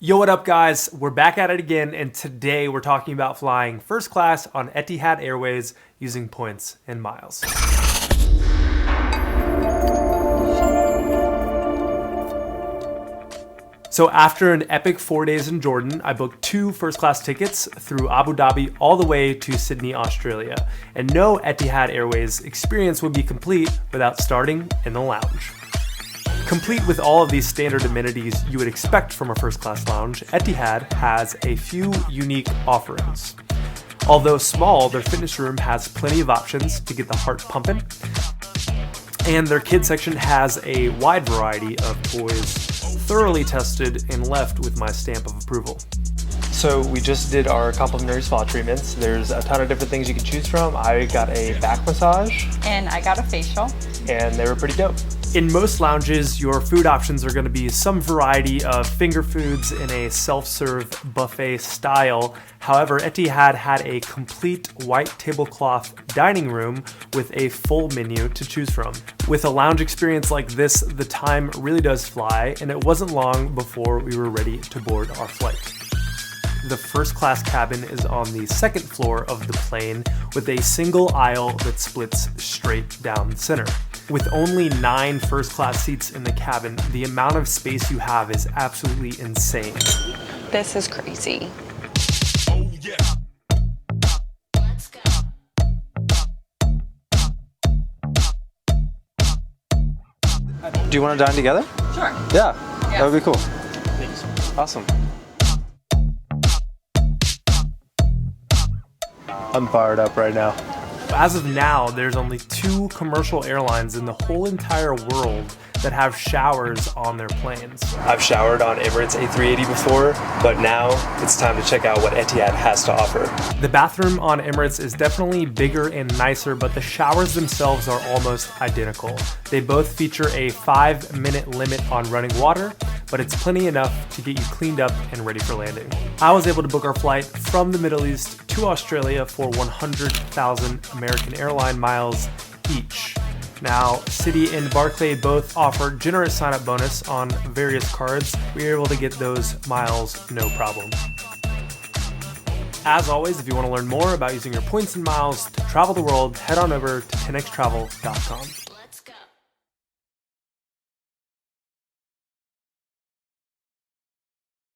Yo, what up guys? We're back at it again, and today we're talking about flying first class on Etihad Airways using points and miles. So after an epic 4 days in Jordan, I booked 2 first class tickets through Abu Dhabi all the way to Sydney, Australia. And no Etihad Airways experience would be complete without starting in the lounge. Complete with all of these standard amenities you would expect from a first class lounge, Etihad has a few unique offerings. Although small, their fitness room has plenty of options to get the heart pumping, and their kids section has a wide variety of toys, thoroughly tested and left with my stamp of approval. So we just did our complimentary spa treatments. There's a ton of different things you can choose from. I got a back massage. And I got a facial. And they were pretty dope. In most lounges, your food options are going to be some variety of finger foods in a self-serve buffet style. However, Etihad had a complete white tablecloth dining room with a full menu to choose from. With a lounge experience like this, the time really does fly, and it wasn't long before we were ready to board our flight. The first class cabin is on the second floor of the plane with a single aisle that splits straight down the center. With only 9 first class seats in the cabin, the amount of space you have is absolutely insane. This is crazy. Oh, yeah. Let's go. Do you want to dine together? Sure. Yeah, that would be cool. Thanks. Awesome. I'm fired up right now. As of now, there's only 2 commercial airlines in the whole entire world that have showers on their planes. I've showered on Emirates A380 before, but now it's time to check out what Etihad has to offer. The bathroom on Emirates is definitely bigger and nicer, but the showers themselves are almost identical. They both feature a 5-minute limit on running water, but it's plenty enough to get you cleaned up and ready for landing. I was able to book our flight from the Middle East to Australia for 100,000 American airline miles each. Now, Citi and Barclay both offer generous sign-up bonus on various cards. We were able to get those miles no problem. As always, if you want to learn more about using your points and miles to travel the world, head on over to 10xtravel.com.